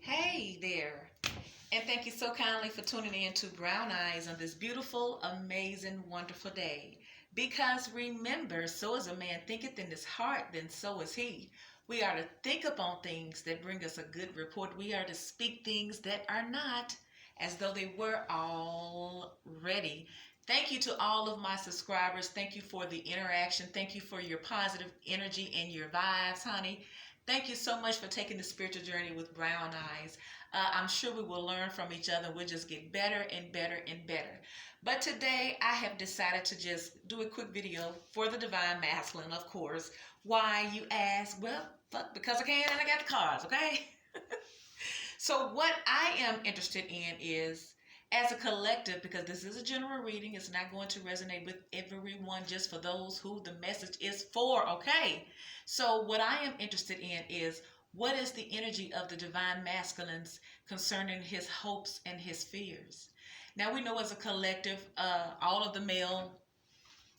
Hey there, and thank you so kindly for tuning in to Brown Eyes on this beautiful, amazing, wonderful day. Because remember, so as a man thinketh in his heart, then so is he. We are to think upon things that bring us a good report. We are to speak things that are not as though they were already. Thank you to all of my subscribers. Thank you for the interaction. Thank you for your positive energy and your vibes, honey. Thank you so much for taking the spiritual journey with Brown Eyes. I'm sure we will learn from each other. We'll just get better and better and better. But today I have decided to just do a quick video for the Divine Masculine, of course. Why, you ask? Well, fuck, because I can and I got the cards, okay? So what I am interested in is as a collective, because this is a general reading, it's not going to resonate with everyone, just for those who the message is for, okay? So what I am interested in is what is the energy of the divine masculines concerning his hopes and his fears. Now we know as a collective, all of the male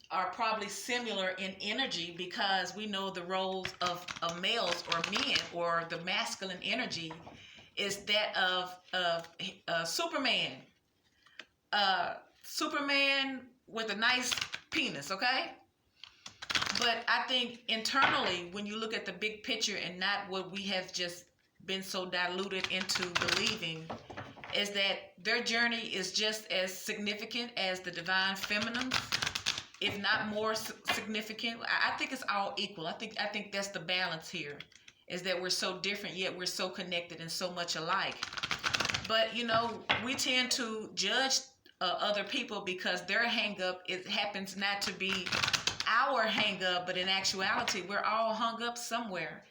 are probably similar in energy because we know the roles of males or men, or the masculine energy is that of Superman. Superman with a nice penis, okay? But I think internally, when you look at the big picture and not what we have just been so diluted into believing, is that their journey is just as significant as the divine feminine, if not more significant. I think it's all equal. I think that's the balance here, is that we're so different yet we're so connected and so much alike. But we tend to judge other people because their hang up, it happens not to be our hang up, but in actuality we're all hung up somewhere,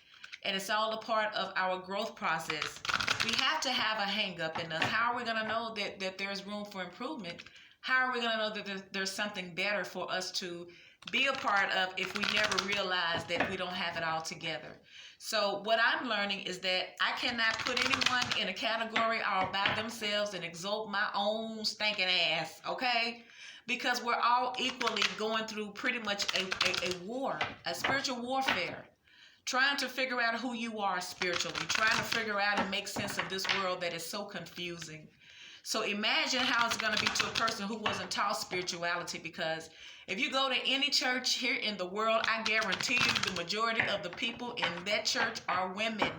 and it's all a part of our growth process. We have to have a hang up in us. How are we going to know that there's room for improvement? How are we going to know that there's something better for us to be a part of if we never realize that we don't have it all together? So what I'm learning is that I cannot put anyone in a category all by themselves and exalt my own stinking ass, okay? Because we're all equally going through pretty much a war, a spiritual warfare, trying to figure out who you are spiritually, trying to figure out and make sense of this world that is so confusing. So imagine how it's going to be to a person who wasn't taught spirituality, because if you go to any church here in the world, I guarantee you the majority of the people in that church are women.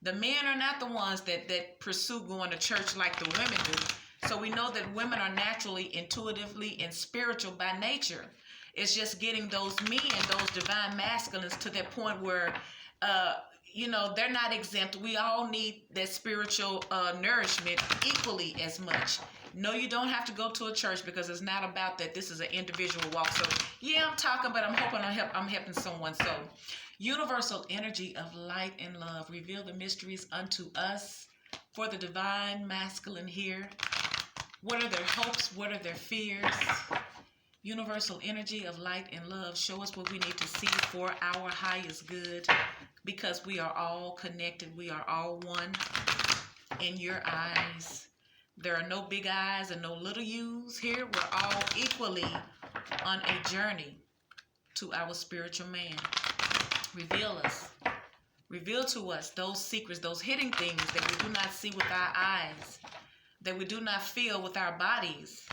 The men are not the ones that pursue going to church like the women do. So we know that women are naturally, intuitively, and spiritual by nature. It's just getting those men, those divine masculines, to that point where they're not exempt. We all need that spiritual nourishment equally as much. No, you don't have to go to a church, because it's not about that. This is an individual walk. So yeah, I'm talking, but I'm hoping I'm helping someone. So universal energy of light and love, reveal the mysteries unto us for the divine masculine here. What are their hopes? What are their fears? Universal energy of light and love, show us what we need to see for our highest good, because we are all connected. We are all one in your eyes. There are no big eyes and no little U's here. We're all equally on a journey to our spiritual man. Reveal us. Reveal to us those secrets, those hidden things that we do not see with our eyes, that we do not feel with our bodies,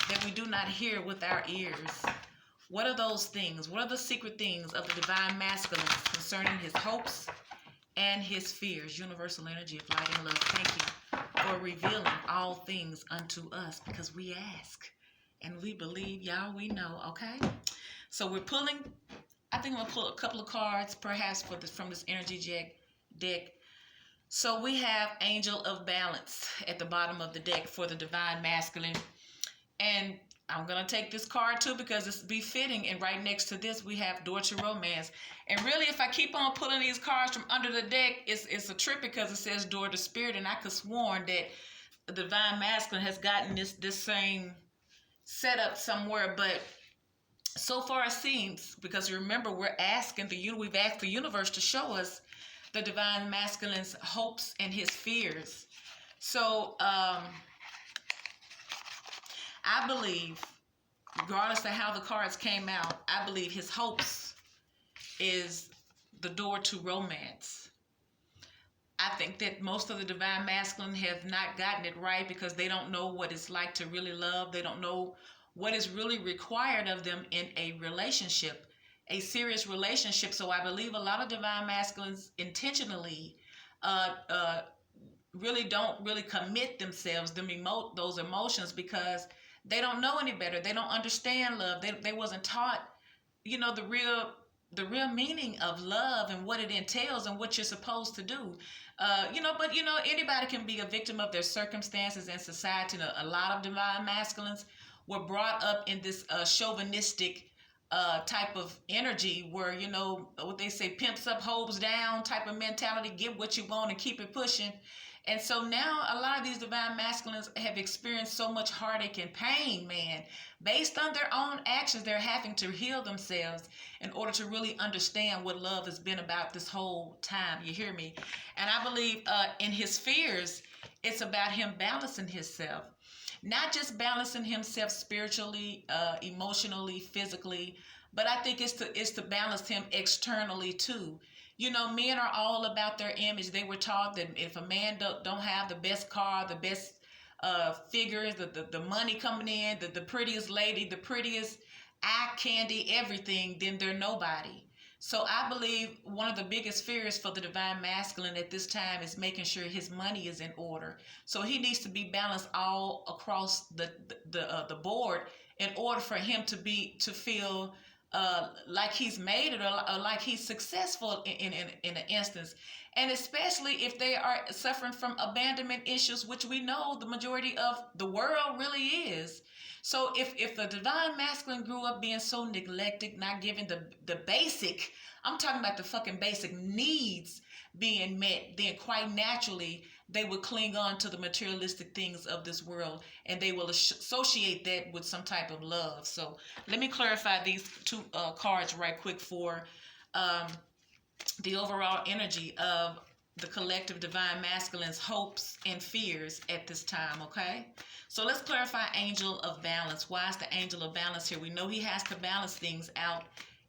that we do not hear with our ears. What are those things? What are the secret things of the divine masculine concerning his hopes and his fears? Universal energy of light and love, thank you for revealing all things unto us, because we ask and we believe, y'all, we know, okay? So we're pulling, I think I'm going to pull a couple of cards perhaps from this energy deck. So we have Angel of Balance at the bottom of the deck for the divine masculine. And I'm going to take this card too, because it's befitting. And right next to this, we have Door to Romance. And really, if I keep on pulling these cards from under the deck, it's a trip, because it says Door to Spirit. And I could sworn that the divine masculine has gotten this same setup somewhere. But so far it seems, because remember, we've asked the universe to show us the divine masculine's hopes and his fears. So, I believe, regardless of how the cards came out, I believe his hopes is the door to romance. I think that most of the divine masculine have not gotten it right because they don't know what it's like to really love. They don't know what is really required of them in a relationship, a serious relationship. So I believe a lot of divine masculines intentionally uh, uh, really don't really commit themselves, those emotions, because they don't know any better. They don't understand love. They wasn't taught, the real meaning of love and what it entails and what you're supposed to do. But anybody can be a victim of their circumstances and society. A lot of divine masculines were brought up in this chauvinistic type of energy where, what they say, pimps up, hoes down type of mentality, get what you want and keep it pushing. And so now a lot of these divine masculines have experienced so much heartache and pain, man. Based on their own actions, they're having to heal themselves in order to really understand what love has been about this whole time. You hear me? And I believe in his fears, it's about him balancing himself. Not just balancing himself spiritually, emotionally, physically, but I think it's to balance him externally too. Men are all about their image. They were taught that if a man don't have the best car, the best figures, the money coming in, the prettiest lady, the prettiest eye candy, everything, then they're nobody. So I believe one of the biggest fears for the divine masculine at this time is making sure his money is in order. So he needs to be balanced all across the board in order for him to feel like he's made it, or like he's successful in an instance. And especially if they are suffering from abandonment issues, which we know the majority of the world really is. So if the divine masculine grew up being so neglected, not given the basic, I'm talking about the fucking basic needs being met, then quite naturally they would cling on to the materialistic things of this world, and they will associate that with some type of love. So let me clarify these two cards right quick for the overall energy of the collective divine masculine's hopes and fears at this time, okay? So let's clarify angel of balance. Why is the angel of balance here? We know he has to balance things out,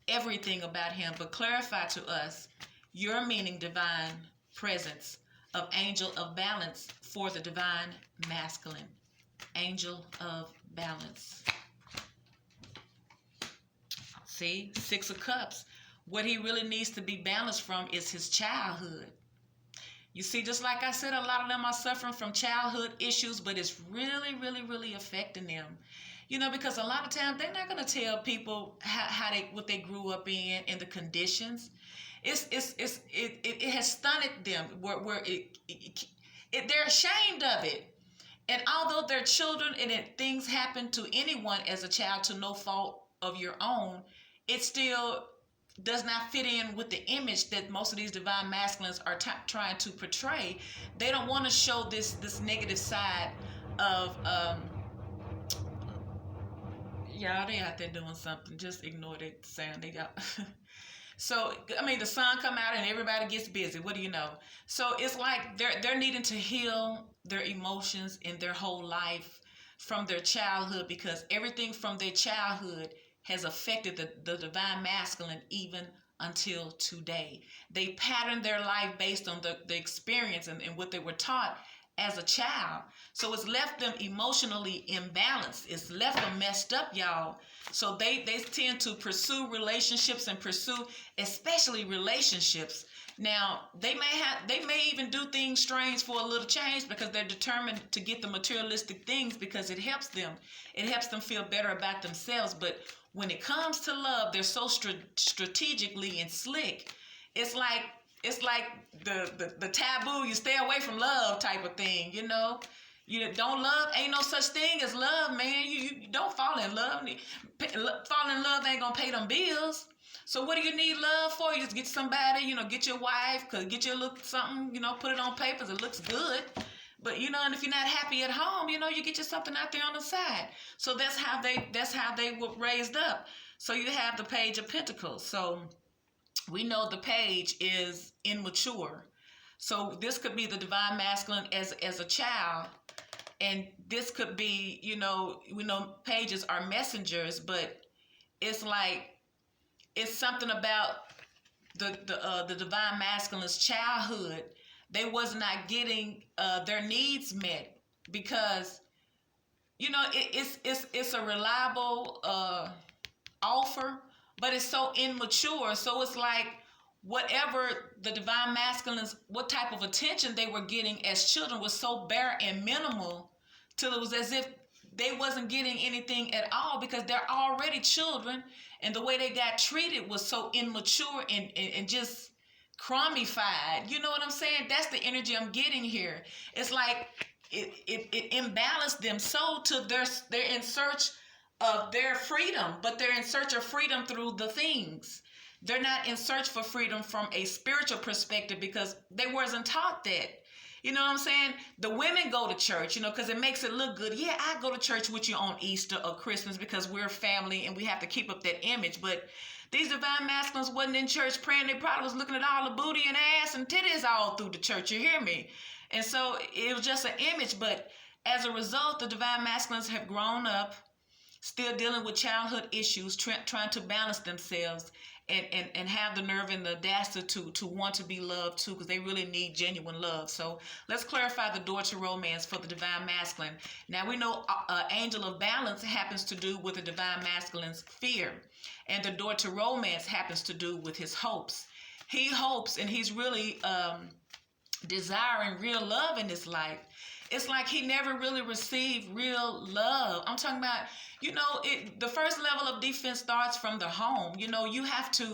everything about him, but clarify to us your meaning, divine presence of angel of balance for the divine masculine. Angel of balance. See, 6 of Cups. What he really needs to be balanced from is his childhood. You see, just like I said, a lot of them are suffering from childhood issues, but it's really, really, really affecting them. Because a lot of times they're not going to tell people what they grew up in the conditions. It has stunted them where they're ashamed of it. And although they're children and things happen to anyone as a child to no fault of your own, it still does not fit in with the image that most of these divine masculines are trying to portray. They don't want to show this negative side of y'all. They out there doing something. Just ignore that sound. They got. So the sun come out and everybody gets busy. What do you know? So it's like they're needing to heal their emotions in their whole life from their childhood, because everything from their childhood has affected the divine masculine even until today. They pattern their life based on the experience and what they were taught as a child. So it's left them emotionally imbalanced. It's left them messed up, y'all. So they tend to pursue relationships and especially relationships. Now, they may even do things strange for a little change because they're determined to get the materialistic things because it helps them. It helps them feel better about themselves. But when it comes to love, they're so strategically and slick. It's like the taboo, you stay away from love type of thing, You don't love, ain't no such thing as love, man. You don't fall in love. Falling in love ain't gonna pay them bills. So what do you need love for? You just get somebody, get your wife, get your look something, put it on papers, it looks good. But and if you're not happy at home, you get you something out there on the side. So that's how they were raised up. So you have the Page of Pentacles. So we know the page is immature. So this could be the divine masculine as a child. And this could be, we know pages are messengers, but it's like, it's something about the divine masculine's childhood they was not getting their needs met because, you know, it's a reliable offer, but it's so immature. So it's like whatever the divine masculines, what type of attention they were getting as children was so bare and minimal, till it was as if they wasn't getting anything at all because they're already children, and the way they got treated was so immature and just crummified. You know what I'm saying? That's the energy I'm getting here. It's like it imbalanced them so to they're in search of their freedom, but they're in search of freedom through the things. They're not in search for freedom from a spiritual perspective because they wasn't taught that. You know what I'm saying? The women go to church, you know, because it makes it look good. Yeah, I go to church with you on Easter or Christmas because we're family and we have to keep up that image. But these divine masculines wasn't in church praying. They probably was looking at all the booty and ass and titties all through the church. You hear me? And so it was just an image. But as a result, the divine masculines have grown up, still dealing with childhood issues, trying to balance themselves and have the nerve and the audacity to want to be loved too, because they really need genuine love. So let's clarify the door to romance for the divine masculine. Now we know angel of balance happens to do with the divine masculine's fear, and the door to romance happens to do with his hopes. He hopes, and he's really desiring real love in his life. It's like he never really received real love. I'm talking about, you know, the first level of defense starts from the home. You know, you have to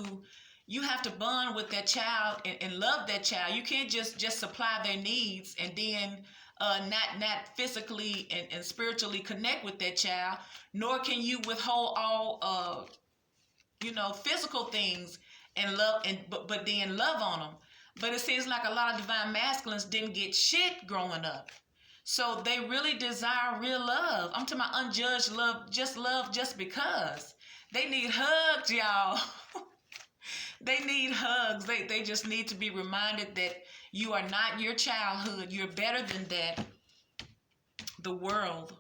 bond with that child and love that child. You can't just supply their needs and then not physically and spiritually connect with that child, nor can you withhold all physical things and love but then love on them. But it seems like a lot of divine masculines didn't get shit growing up. So they really desire real love. I'm talking about unjudged love just because. They need hugs, y'all. They need hugs. They just need to be reminded that you are not your childhood. You're better than that. The world.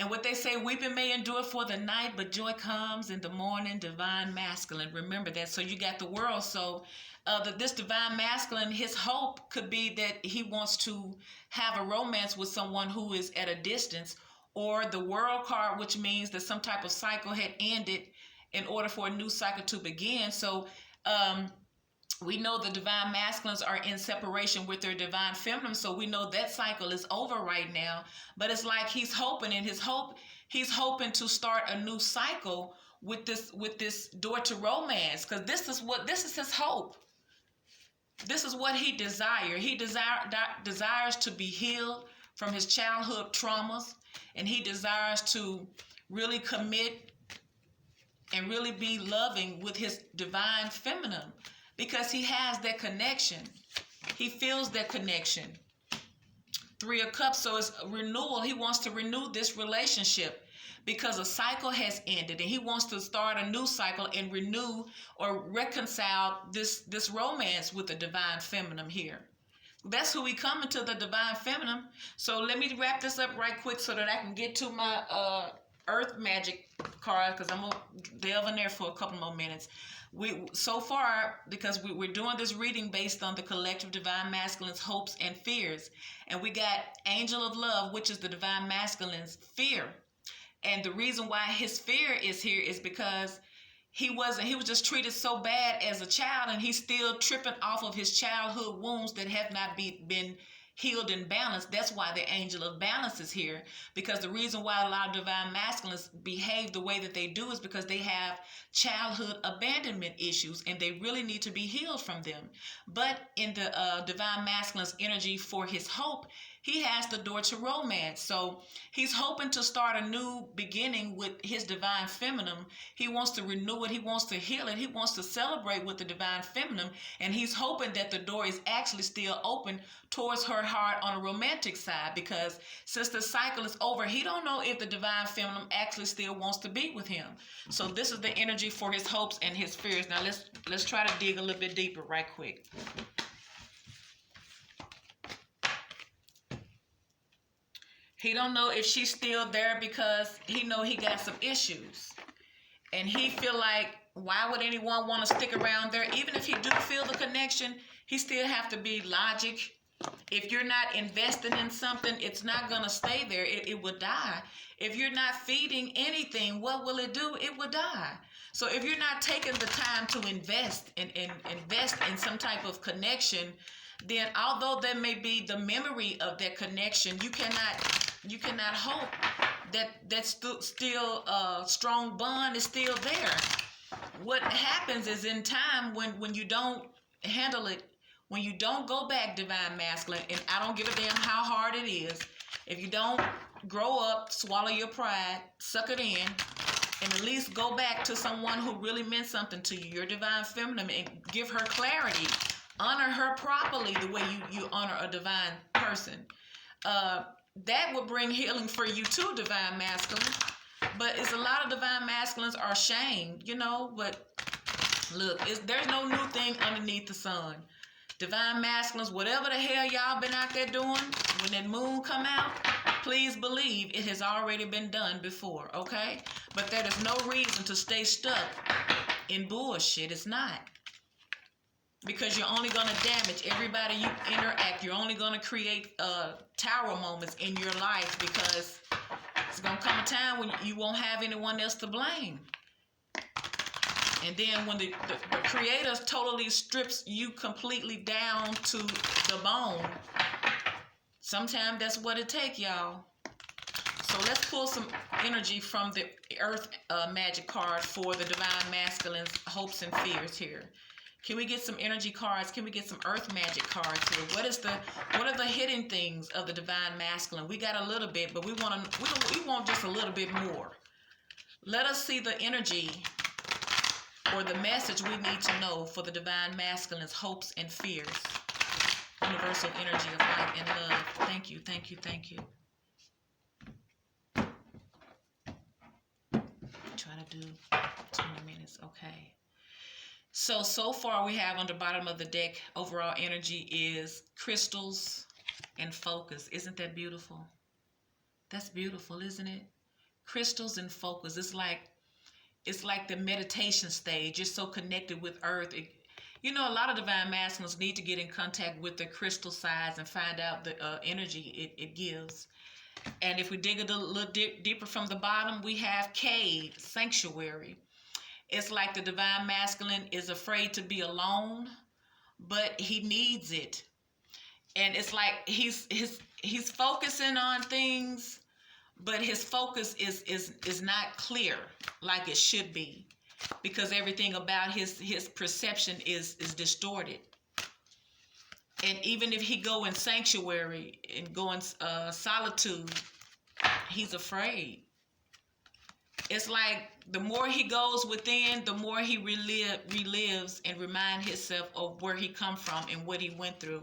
And what they say, weeping may endure for the night, but joy comes in the morning, divine masculine. Remember that. So you got the world. So this divine masculine, his hope could be that he wants to have a romance with someone who is at a distance, or the world card, which means that some type of cycle had ended in order for a new cycle to begin. So we know the divine masculines are in separation with their divine feminine, so we know that cycle is over right now. But it's like he's hoping, and he's hoping to start a new cycle with this door to romance, because this is his hope. This is what he desires. He desires to be healed from his childhood traumas, and he desires to really commit and really be loving with his divine feminine, because he has that connection. He feels that connection. 3 of Cups, so it's renewal. He wants to renew this relationship because a cycle has ended, and he wants to start a new cycle and renew or reconcile this romance with the divine feminine here. That's who we come into, the divine feminine. So let me wrap this up right quick so that I can get to my earth magic card, because I'm going to delve in there for a couple more minutes. So far, because we're doing this reading based on the collective divine masculine's hopes and fears, and we got angel of love, which is the divine masculine's fear. And the reason why his fear is here is because he was just treated so bad as a child, and he's still tripping off of his childhood wounds that have not been healed and balanced. That's why the angel of balance is here, because the reason why a lot of divine masculines behave the way that they do is because they have childhood abandonment issues, and they really need to be healed from them. But in the divine masculine's energy for his hope, he has the door to romance. So he's hoping to start a new beginning with his divine feminine. He wants to renew it. He wants to heal it. He wants to celebrate with the divine feminine. And he's hoping that the door is actually still open towards her heart on a romantic side, because since the cycle is over, he don't know if the divine feminine actually still wants to be with him. So this is the energy for his hopes and his fears. Now let's try to dig a little bit deeper right quick. He don't know if she's still there because he know he got some issues. And he feel like, why would anyone want to stick around there? Even if he do feel the connection, He still have to be logic. If you're not investing in something, it's not going to stay there. It will die. If you're not feeding anything, what will it do? It will die. So if you're not taking the time to invest and invest in some type of connection, then although there may be the memory of that connection, you cannot hope that still strong bond is still there. What happens is in time when you don't handle it, when you don't go back, divine masculine, and I don't give a damn how hard it is, if you don't grow up, swallow your pride, suck it in, and at least go back to someone who really meant something to you, your divine feminine, and give her clarity, honor her properly the way you honor a divine person. That would bring healing for you too, divine masculine. But it's a lot of divine masculines are shamed, but look, there's no new thing underneath the sun. Divine masculines, whatever the hell y'all been out there doing, when that moon come out, please believe it has already been done before, okay? But there is no reason to stay stuck in bullshit. It's not. Because you're only going to damage everybody you interact. You're only going to create tower moments in your life, because it's going to come a time when you won't have anyone else to blame. And then when the creator totally strips you completely down to the bone, sometimes that's what it takes, y'all. So let's pull some energy from the Earth Magic card for the Divine Masculine's hopes and fears here. Can we get some energy cards? Can we get some Earth Magic cards here? What are the hidden things of the Divine Masculine? We got a little bit, but we want just a little bit more. Let us see the energy or the message we need to know for the Divine Masculine's hopes and fears. Universal energy of light and love. Thank you, thank you, thank you. Try to do 20 minutes, okay. So far we have on the bottom of the deck, overall energy is crystals and focus. Isn't that beautiful? That's beautiful, isn't it? Crystals and focus. It's like the meditation stage. You're so connected with earth. A lot of divine masculines need to get in contact with the crystal sides and find out the energy it gives. And if we dig a little deeper from the bottom, we have cave, sanctuary. It's like the divine masculine is afraid to be alone, but he needs it. And it's like he's focusing on things, but his focus is not clear like it should be, because everything about his perception is distorted. And even if he go in sanctuary and go in solitude, he's afraid. It's like the more he goes within, the more he relives and reminds himself of where he come from and what he went through.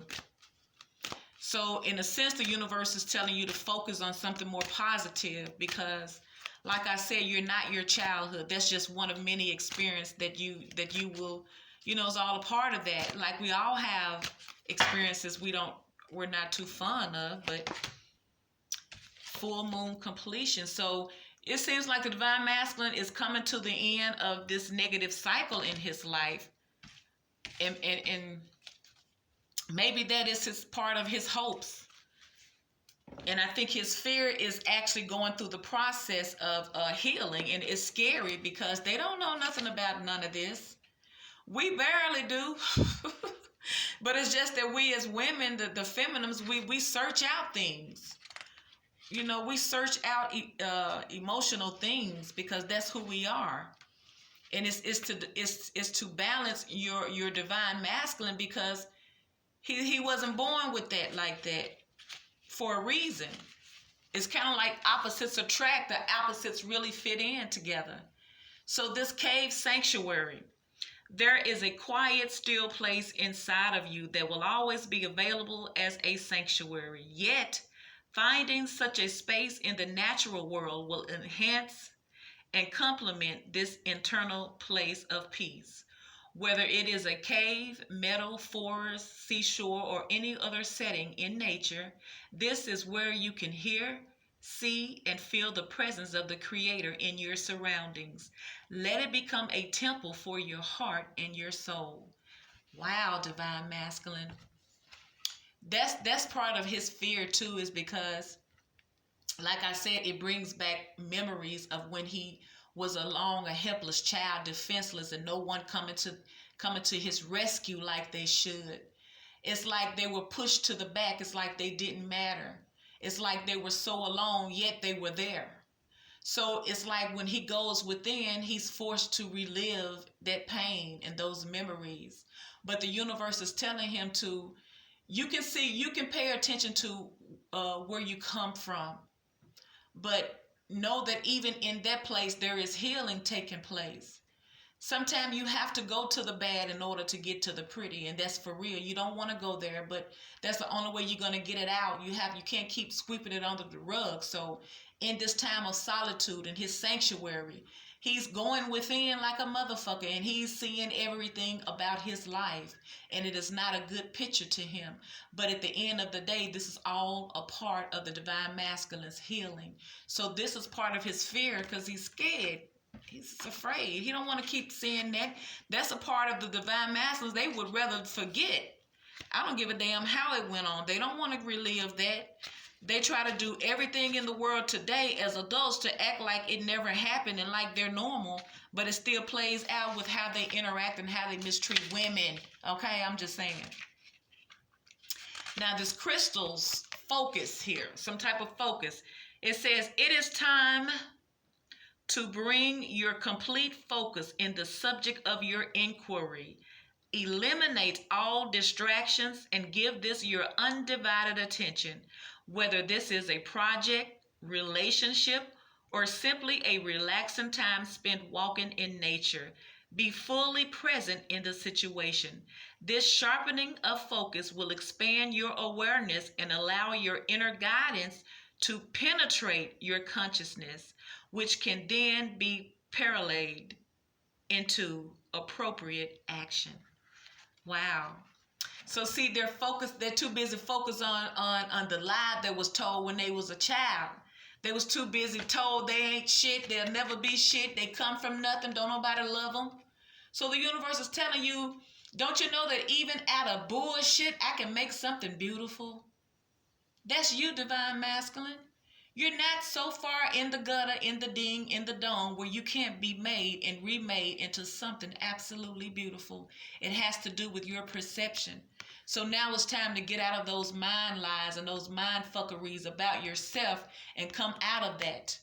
So in a sense, the universe is telling you to focus on something more positive, because like I said, you're not your childhood. That's just one of many experiences that you will, it's all a part of that. Like we all have experiences we're not too fond of, but full moon completion. So it seems like the divine masculine is coming to the end of this negative cycle in his life. And maybe that is his part of his hopes. And I think his fear is actually going through the process of healing. And it's scary because they don't know nothing about none of this. We barely do. But it's just that we as women, the feminines, we search out things. We search out emotional things because that's who we are. And it's to balance your divine masculine, because he wasn't born with that like that for a reason. It's kind of like opposites attract. The opposites really fit in together. So this cave sanctuary, there is a quiet, still place inside of you that will always be available as a sanctuary. Yet, finding such a space in the natural world will enhance and complement this internal place of peace. Whether it is a cave, meadow, forest, seashore, or any other setting in nature, this is where you can hear, see, and feel the presence of the Creator in your surroundings. Let it become a temple for your heart and your soul. Wow, divine masculine. That's part of his fear too, is because, like I said, it brings back memories of when he was a helpless child, defenseless, and no one coming to his rescue like they should. It's like they were pushed to the back. It's like they didn't matter. It's like they were so alone, yet they were there. So it's like when he goes within, he's forced to relive that pain and those memories. But the universe is telling him to, you can pay attention to where you come from, but know that even in that place, there is healing taking place. Sometimes you have to go to the bad in order to get to the pretty, and that's for real. You don't want to go there, but that's the only way you're going to get it out. You can't keep sweeping it under the rug. So in this time of solitude in his sanctuary, he's going within like a motherfucker, and he's seeing everything about his life, and it is not a good picture to him. But at the end of the day, this is all a part of the divine masculine's healing. So this is part of his fear, because he's scared. He's afraid. He don't want to keep seeing that. That's a part of the divine masculines. They would rather forget. I don't give a damn how it went on. They don't want to relive that. They try to do everything in the world today as adults to act like it never happened and like they're normal, but it still plays out with how they interact and how they mistreat women. Okay, I'm just saying. Now, this crystal's focus here, some type of focus. It says, it is time to bring your complete focus in the subject of your inquiry. Eliminate all distractions and give this your undivided attention, whether this is a project, relationship, or simply a relaxing time spent walking in nature. Be fully present in the situation. This sharpening of focus will expand your awareness and allow your inner guidance to penetrate your consciousness, which can then be parlayed into appropriate action. Wow. So see, they're too busy focused on the lie that was told when they was a child. They was too busy told they ain't shit, they'll never be shit, they come from nothing, don't nobody love them. So the universe is telling you, don't you know that even out of bullshit, I can make something beautiful? That's you, divine masculine. You're not so far in the gutter, in the ding, in the dome where you can't be made and remade into something absolutely beautiful. It has to do with your perception. So now it's time to get out of those mind lies and those mind fuckeries about yourself and come out of that.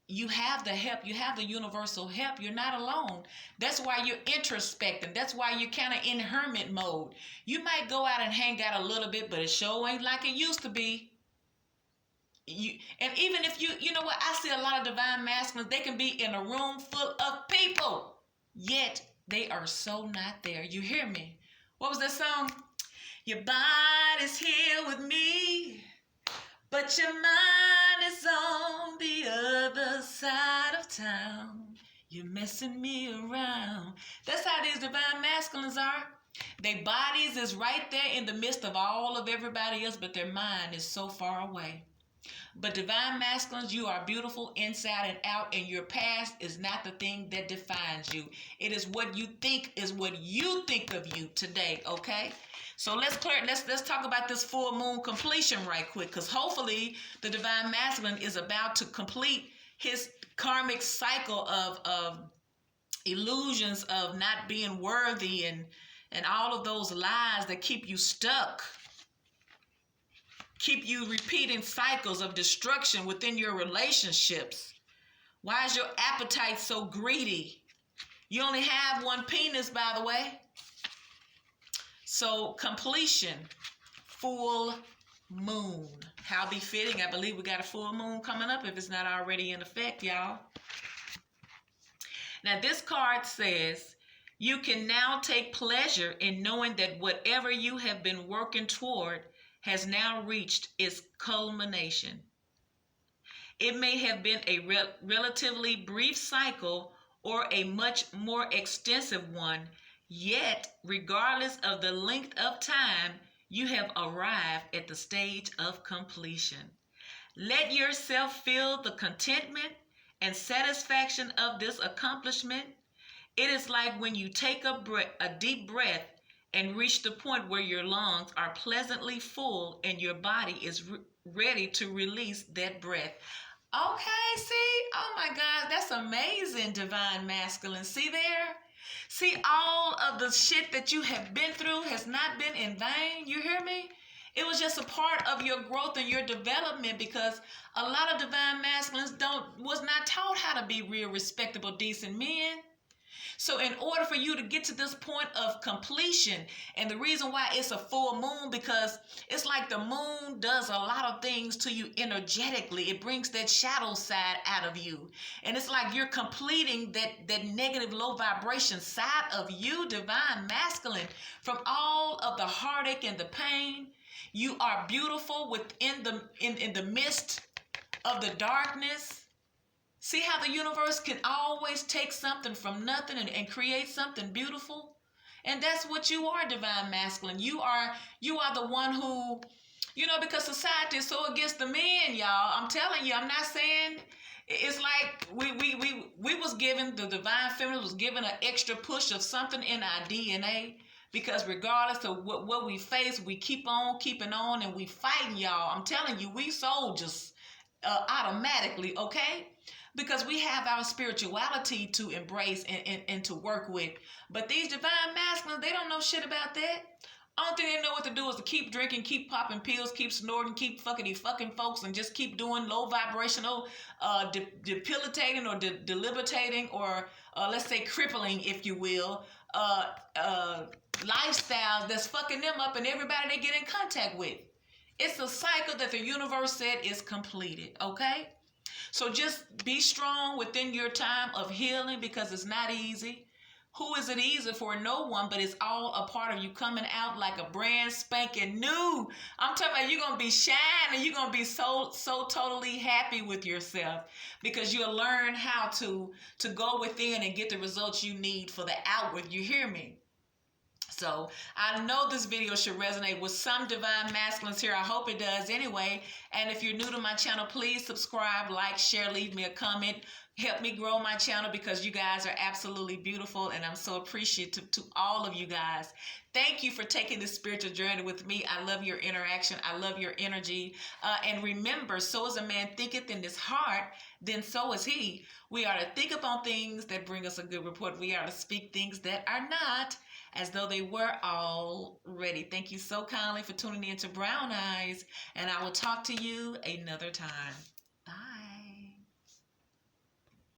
You have the help. You have the universal help. You're not alone. That's why you're introspecting. That's why you're kind of in hermit mode. You might go out and hang out a little bit, but it sure ain't like it used to be. And even if you know what, I see a lot of divine masculines, they can be in a room full of people, yet they are so not there. You hear me? What was that song? Your body's here with me, but your mind is on the other side of town. You're messing me around. That's how these divine masculines are. Their bodies is right there in the midst of all of everybody else, but their mind is so far away. But divine masculines, you are beautiful inside and out, and your past is not the thing that defines you. It is what you think of you today, okay? So let's talk about this full moon completion right quick, because hopefully the divine masculine is about to complete his karmic cycle of illusions of not being worthy and all of those lies that keep you stuck. Keep you repeating cycles of destruction within your relationships. Why is your appetite so greedy? You only have one penis, by the way. So completion, full moon. How befitting. I believe we got a full moon coming up if it's not already in effect, y'all. Now this card says, you can now take pleasure in knowing that whatever you have been working toward has now reached its culmination. It may have been a relatively brief cycle or a much more extensive one, yet regardless of the length of time, you have arrived at the stage of completion. Let yourself feel the contentment and satisfaction of this accomplishment. It is like when you take a deep breath and reach the point where your lungs are pleasantly full and your body is ready to release that breath. Okay, see? Oh my God, that's amazing, divine masculine. See there? See, all of the shit that you have been through has not been in vain. You hear me? It was just a part of your growth and your development, because a lot of divine masculines was not taught how to be real, respectable, decent men. So in order for you to get to this point of completion, and the reason why it's a full moon, because it's like the moon does a lot of things to you energetically. It brings that shadow side out of you. And it's like you're completing that negative low vibration side of you, divine masculine, from all of the heartache and the pain. You are beautiful within in the midst of the darkness. See how the universe can always take something from nothing and create something beautiful? And that's what you are, divine masculine. You are the one who, because society is so against the men, y'all. I'm telling you, I'm not saying it's like we was given, the divine feminine was given an extra push of something in our DNA. Because regardless of what we face, we keep on keeping on, and we fighting, y'all. I'm telling you, we soldiers automatically, okay? Because we have our spirituality to embrace and to work with. But these divine masculines, they don't know shit about that. Only thing they know what to do is to keep drinking, keep popping pills, keep snorting, keep fucking folks, and just keep doing low vibrational, debilitating or debilitating, or let's say crippling, if you will, lifestyles that's fucking them up and everybody they get in contact with. It's a cycle that the universe said is completed, okay? So just be strong within your time of healing, because it's not easy. Who is it easy for? No one, but it's all a part of you coming out like a brand spanking new. I'm talking about you're going to be shining. You're going to be so totally happy with yourself, because you'll learn how to go within and get the results you need for the outward. You hear me? So I know this video should resonate with some divine masculines here. I hope it does anyway. And if you're new to my channel, please subscribe, like, share, leave me a comment. Help me grow my channel, because you guys are absolutely beautiful, and I'm so appreciative to all of you guys. Thank you for taking this spiritual journey with me. I love your interaction. I love your energy. And remember, so as a man thinketh in his heart, then so is he. We are to think upon things that bring us a good report. We are to speak things that are not as though they were already. Thank you so kindly for tuning in to Brown Eyes, and I will talk to you another time.